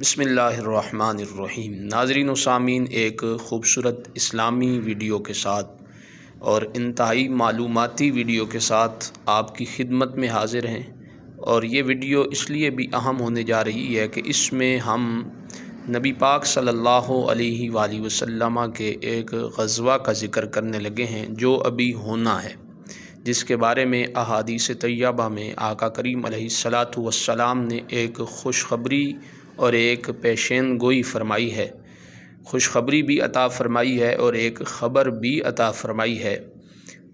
بسم اللہ الرحمن الرحیم۔ ناظرین و سامعین، ایک خوبصورت اسلامی ویڈیو کے ساتھ اور انتہائی معلوماتی ویڈیو کے ساتھ آپ کی خدمت میں حاضر ہیں، اور یہ ویڈیو اس لیے بھی اہم ہونے جا رہی ہے کہ اس میں ہم نبی پاک صلی اللہ علیہ وآلہ وسلم کے ایک غزوہ کا ذکر کرنے لگے ہیں جو ابھی ہونا ہے، جس کے بارے میں احادیث طیبہ میں آقا کریم علیہ الصلاۃ والسلام نے ایک خوشخبری اور ایک پیشین گوئی فرمائی ہے، خوشخبری بھی عطا فرمائی ہے اور ایک خبر بھی عطا فرمائی ہے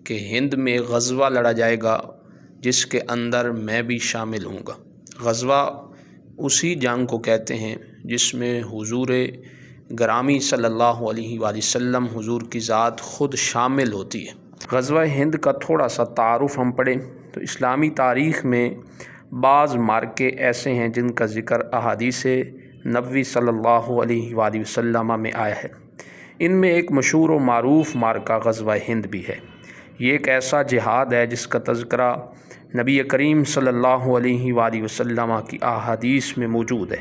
کہ ہند میں غزوہ لڑا جائے گا جس کے اندر میں بھی شامل ہوں گا۔ غزوہ اسی جنگ کو کہتے ہیں جس میں حضور گرامی صلی اللہ علیہ وآلہ وسلم حضور کی ذات خود شامل ہوتی ہے۔ غزوہ ہند کا تھوڑا سا تعارف ہم پڑھیں تو اسلامی تاریخ میں بعض مارکے ایسے ہیں جن کا ذکر احادیث نبوی صلی اللہ علیہ وآلہ وسلم میں آیا ہے۔ ان میں ایک مشہور و معروف مارکہ غزوہ ہند بھی ہے۔ یہ ایک ایسا جہاد ہے جس کا تذکرہ نبی کریم صلی اللہ علیہ وآلہ وسلم کی احادیث میں موجود ہے،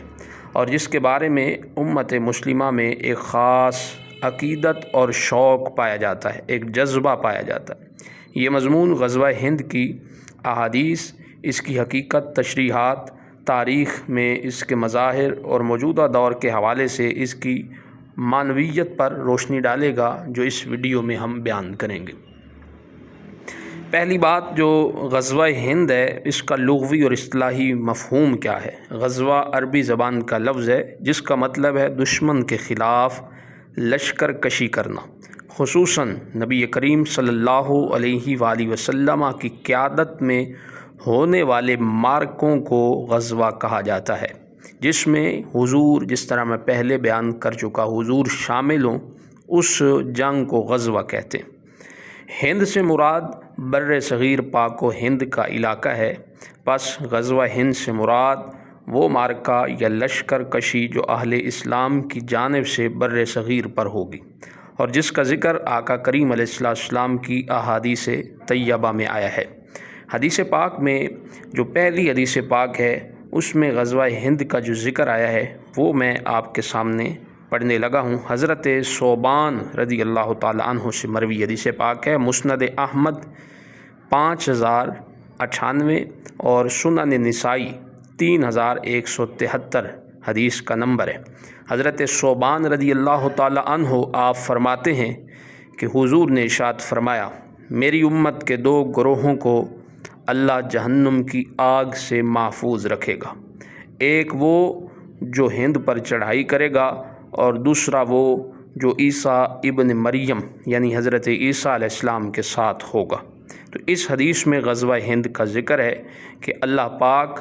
اور جس کے بارے میں امت مسلمہ میں ایک خاص عقیدت اور شوق پایا جاتا ہے، ایک جذبہ پایا جاتا ہے۔ یہ مضمون غزوہ ہند کی احادیث، اس کی حقیقت، تشریحات، تاریخ میں اس کے مظاہر اور موجودہ دور کے حوالے سے اس کی معنویت پر روشنی ڈالے گا، جو اس ویڈیو میں ہم بیان کریں گے۔ پہلی بات جو غزوہ ہند ہے، اس کا لغوی اور اصطلاحی مفہوم کیا ہے؟ غزوہ عربی زبان کا لفظ ہے جس کا مطلب ہے دشمن کے خلاف لشکر کشی کرنا۔ خصوصاً نبی کریم صلی اللہ علیہ وآلہ وسلم کی قیادت میں ہونے والے مارکوں کو غزوہ کہا جاتا ہے، جس میں حضور، جس طرح میں پہلے بیان کر چکا، حضور شامل ہوں، اس جنگ کو غزوہ کہتے ہیں۔ ہند سے مراد بر صغیر پاک و ہند کا علاقہ ہے، پس غزوہ ہند سے مراد وہ مارکہ یا لشکر کشی جو اہل اسلام کی جانب سے بر صغیر پر ہوگی، اور جس کا ذکر آقا کریم علیہ السلام کی احادیث طیبہ میں آیا ہے۔ حدیث پاک میں جو پہلی حدیث پاک ہے، اس میں غزوہ ہند کا جو ذکر آیا ہے وہ میں آپ کے سامنے پڑھنے لگا ہوں۔ حضرت ثوبان رضی اللہ تعالی عنہ سے مروی حدیث پاک ہے، مسند احمد 5098 اور سنن نسائی 3173 حدیث کا نمبر ہے۔ حضرت ثوبان رضی اللہ تعالی عنہ آپ فرماتے ہیں کہ حضور نے ارشاد فرمایا، میری امت کے دو گروہوں کو اللہ جہنم کی آگ سے محفوظ رکھے گا، ایک وہ جو ہند پر چڑھائی کرے گا، اور دوسرا وہ جو عیسیٰ ابن مریم یعنی حضرت عیسیٰ علیہ السلام کے ساتھ ہوگا۔ تو اس حدیث میں غزوہ ہند کا ذکر ہے کہ اللہ پاک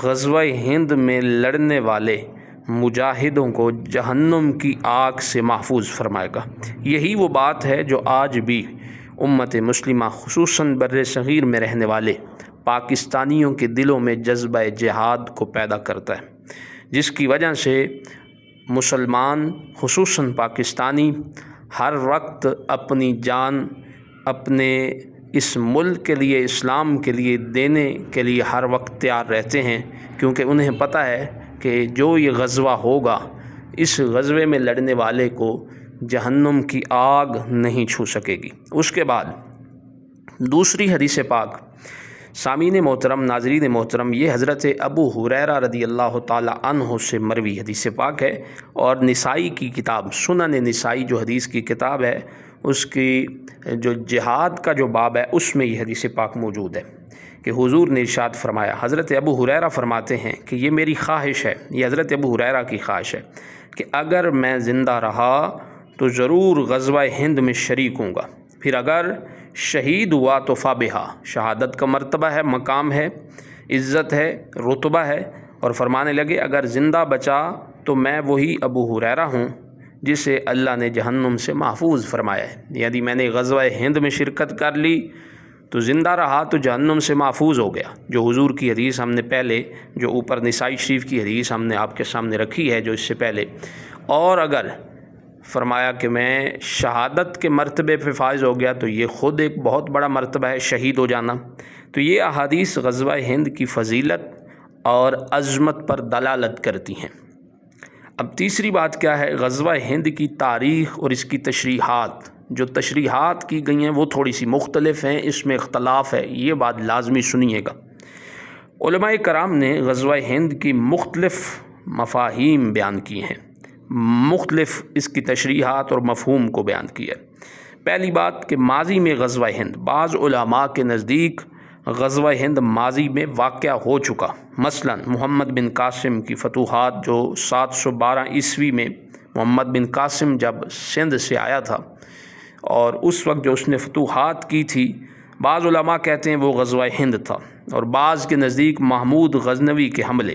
غزوہ ہند میں لڑنے والے مجاہدوں کو جہنم کی آگ سے محفوظ فرمائے گا۔ یہی وہ بات ہے جو آج بھی امت مسلمہ، خصوصاً بر صغیر میں رہنے والے پاکستانیوں کے دلوں میں جذبہ جہاد کو پیدا کرتا ہے، جس کی وجہ سے مسلمان، خصوصاً پاکستانی، ہر وقت اپنی جان اپنے اس ملک کے لیے، اسلام کے لیے دینے کے لیے ہر وقت تیار رہتے ہیں، کیونکہ انہیں پتہ ہے کہ جو یہ غزوہ ہوگا، اس غزوے میں لڑنے والے کو جہنم کی آگ نہیں چھو سکے گی۔ اس کے بعد دوسری حدیث پاک، سامعین محترم، ناظرین محترم، یہ حضرت ابو ہریرہ رضی اللہ تعالی عنہ سے مروی حدیث پاک ہے، اور نسائی کی کتاب، سنن نسائی جو حدیث کی کتاب ہے، اس کی جو جہاد کا جو باب ہے، اس میں یہ حدیث پاک موجود ہے کہ حضور نے ارشاد فرمایا۔ حضرت ابو ہریرہ فرماتے ہیں کہ یہ میری خواہش ہے، یہ حضرت ابو ہریرہ کی خواہش ہے کہ اگر میں زندہ رہا تو ضرور غزوہ ہند میں شریک ہوں گا، پھر اگر شہید ہوا تو فابہا، شہادت کا مرتبہ ہے، مقام ہے، عزت ہے، رتبہ ہے، اور فرمانے لگے اگر زندہ بچا تو میں وہی ابو ہریرہ ہوں جسے اللہ نے جہنم سے محفوظ فرمایا ہے، یعنی میں نے غزوہ ہند میں شرکت کر لی تو زندہ رہا تو جہنم سے محفوظ ہو گیا، جو حضور کی حدیث ہم نے پہلے، جو اوپر نسائی شریف کی حدیث ہم نے آپ کے سامنے رکھی ہے جو اس سے پہلے، اور اگر فرمایا کہ میں شہادت کے مرتبے پہ فائز ہو گیا تو یہ خود ایک بہت بڑا مرتبہ ہے، شہید ہو جانا۔ تو یہ احادیث غزوہ ہند کی فضیلت اور عظمت پر دلالت کرتی ہیں۔ اب تیسری بات کیا ہے، غزوہ ہند کی تاریخ اور اس کی تشریحات، جو تشریحات کی گئی ہیں وہ تھوڑی سی مختلف ہیں، اس میں اختلاف ہے، یہ بات لازمی سنیے گا۔ علماء کرام نے غزوہ ہند کی مختلف مفاہیم بیان کی ہیں، مختلف اس کی تشریحات اور مفہوم کو بیان کیا ہے۔ پہلی بات کہ ماضی میں غزوہ ہند، بعض علماء کے نزدیک غزوہ ہند ماضی میں واقعہ ہو چکا، مثلا محمد بن قاسم کی فتوحات جو 712 عیسوی میں محمد بن قاسم جب سندھ سے آیا تھا اور اس وقت جو اس نے فتوحات کی تھی، بعض علماء کہتے ہیں وہ غزوہ ہند تھا، اور بعض کے نزدیک محمود غزنوی کے حملے،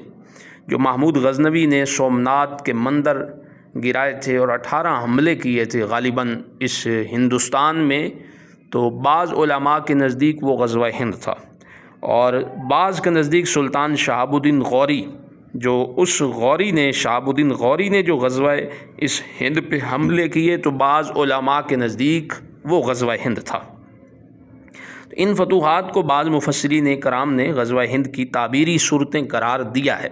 جو محمود غزنوی نے سومناتھ کے مندر گرائے تھے اور 18 حملے کیے تھے غالباً اس ہندوستان میں، تو بعض علماء کے نزدیک وہ غزوہ ہند تھا، اور بعض کے نزدیک سلطان شہاب الدین غوری، جو اس غوری نے شہاب الدین غوری نے جو غزوہ اس ہند پہ حملے کیے، تو بعض علماء کے نزدیک وہ غزوہ ہند تھا۔ ان فتوحات کو بعض مفسرین کرام نے غزوہ ہند کی تعبیری صورتیں قرار دیا ہے۔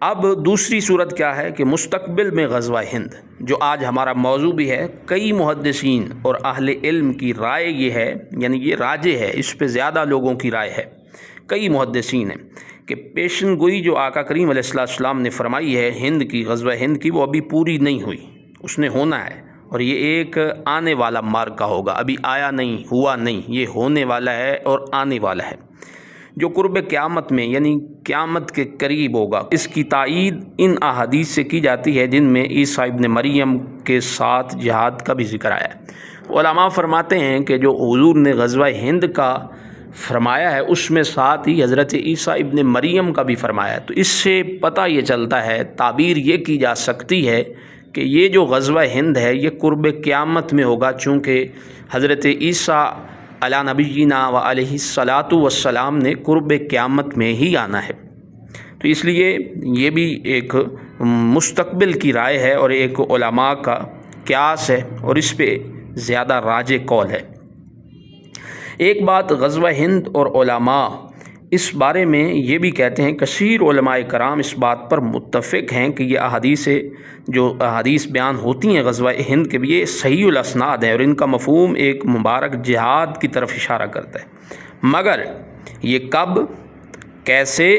اب دوسری صورت کیا ہے کہ مستقبل میں غزوہ ہند، جو آج ہمارا موضوع بھی ہے، کئی محدثین اور اہل علم کی رائے یہ ہے، یعنی یہ راجح ہے، اس پہ زیادہ لوگوں کی رائے ہے، کئی محدثین ہیں، کہ پیشن گوئی جو آقا کریم علیہ السلام نے فرمائی ہے ہند کی، غزوہ ہند کی، وہ ابھی پوری نہیں ہوئی، اس نے ہونا ہے، اور یہ ایک آنے والا معرکہ ہوگا، ابھی آیا نہیں، ہوا نہیں، یہ ہونے والا ہے اور آنے والا ہے، جو قرب قیامت میں یعنی قیامت کے قریب ہوگا۔ اس کی تائید ان احادیث سے کی جاتی ہے جن میں عیسیٰ ابن مریم کے ساتھ جہاد کا بھی ذکر آیا ہے۔ علماء فرماتے ہیں کہ جو حضور نے غزوہ ہند کا فرمایا ہے، اس میں ساتھ ہی حضرت عیسیٰ ابن مریم کا بھی فرمایا ہے، تو اس سے پتہ یہ چلتا ہے، تعبیر یہ کی جا سکتی ہے کہ یہ جو غزوہ ہند ہے یہ قرب قیامت میں ہوگا، چونکہ حضرت عیسیٰ علی نبینا و علیہ الصلاۃ والسلام نے قرب قیامت میں ہی آنا ہے، تو اس لیے یہ بھی ایک مستقبل کی رائے ہے اور ایک علماء کا قیاس ہے، اور اس پہ زیادہ راجح قول ہے۔ ایک بات غزوہ ہند اور علماء اس بارے میں یہ بھی کہتے ہیں، کثیر علماء کرام اس بات پر متفق ہیں کہ یہ جو احادیث بیان ہوتی ہیں غزوہ ہند کے بھی، یہ صحیح الاسناد ہیں اور ان کا مفہوم ایک مبارک جہاد کی طرف اشارہ کرتا ہے، مگر یہ کب، کیسے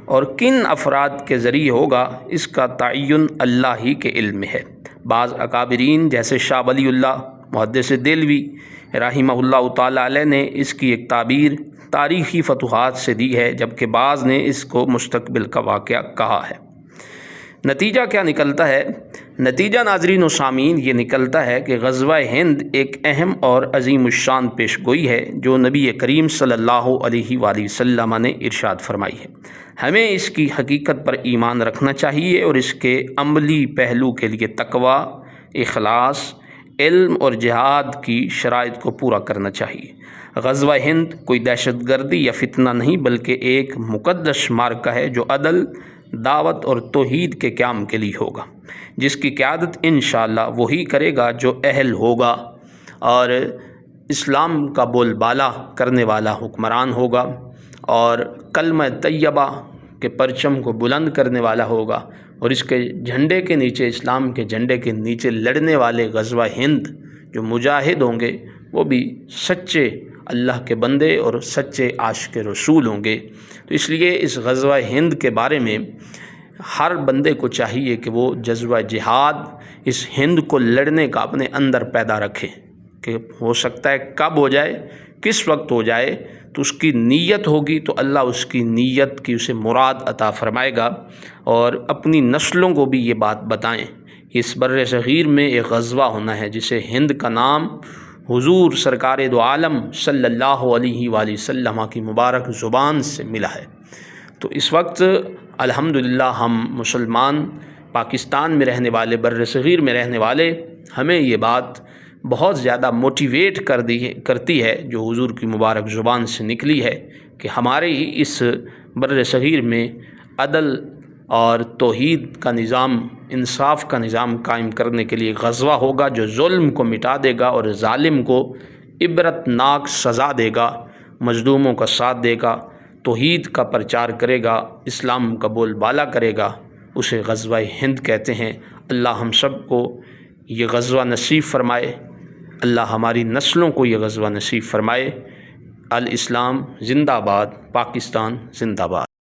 اور کن افراد کے ذریعے ہوگا، اس کا تعین اللہ ہی کے علم میں ہے۔ بعض اکابرین جیسے شاہ ولی اللہ محدث دہلوی رحمہ اللہ تعالیٰ علیہ نے اس کی ایک تعبیر تاریخی فتوحات سے دی ہے، جبکہ بعض نے اس کو مستقبل کا واقعہ کہا ہے۔ نتیجہ کیا نکلتا ہے؟ نتیجہ ناظرین و سامعین یہ نکلتا ہے کہ غزوہ ہند ایک اہم اور عظیم الشان پیش گوئی ہے جو نبی کریم صلی اللہ علیہ وآلہ وسلم نے ارشاد فرمائی ہے۔ ہمیں اس کی حقیقت پر ایمان رکھنا چاہیے اور اس کے عملی پہلو کے لیے تقوی، اخلاص، علم اور جہاد کی شرائط کو پورا کرنا چاہیے۔ غزوہ ہند کوئی دہشت گردی یا فتنہ نہیں، بلکہ ایک مقدس معرکہ ہے جو عدل، دعوت اور توحید کے قیام کے لیے ہوگا، جس کی قیادت انشاءاللہ وہی کرے گا جو اہل ہوگا اور اسلام کا بول بالا کرنے والا حکمران ہوگا اور کلمہ طیبہ کے پرچم کو بلند کرنے والا ہوگا، اور اس کے جھنڈے کے نیچے، اسلام کے جھنڈے کے نیچے لڑنے والے غزوہ ہند جو مجاہد ہوں گے وہ بھی سچے اللہ کے بندے اور سچے عاشق رسول ہوں گے۔ تو اس لیے اس غزوہ ہند کے بارے میں ہر بندے کو چاہیے کہ وہ جذبہ جہاد اس ہند کو لڑنے کا اپنے اندر پیدا رکھے، کہ ہو سکتا ہے کب ہو جائے، کس وقت ہو جائے، تو اس کی نیت ہوگی تو اللہ اس کی نیت کی اسے مراد عطا فرمائے گا، اور اپنی نسلوں کو بھی یہ بات بتائیں۔ اس بر صغیر میں ایک غزوہ ہونا ہے جسے ہند کا نام حضور سرکار دو عالم صلی اللہ علیہ وآلہ وسلم کی مبارک زبان سے ملا ہے۔ تو اس وقت الحمدللہ ہم مسلمان پاکستان میں رہنے والے، بر صغیر میں رہنے والے، ہمیں یہ بات بہت زیادہ موٹیویٹ کرتی ہے جو حضور کی مبارک زبان سے نکلی ہے، کہ ہمارے ہی اس بر صغیر میں عدل اور توحید کا نظام، انصاف کا نظام قائم کرنے کے لیے غزوہ ہوگا جو ظلم کو مٹا دے گا اور ظالم کو عبرت ناک سزا دے گا، مظلوموں کا ساتھ دے گا، توحید کا پرچار کرے گا، اسلام کا بول بالا کرے گا، اسے غزوہ ہند کہتے ہیں۔ اللہ ہم سب کو یہ غزوہ نصیب فرمائے، اللہ ہماری نسلوں کو یہ غزوہ نصیب فرمائے۔ الاسلام زندہ باد، پاکستان زندہ باد۔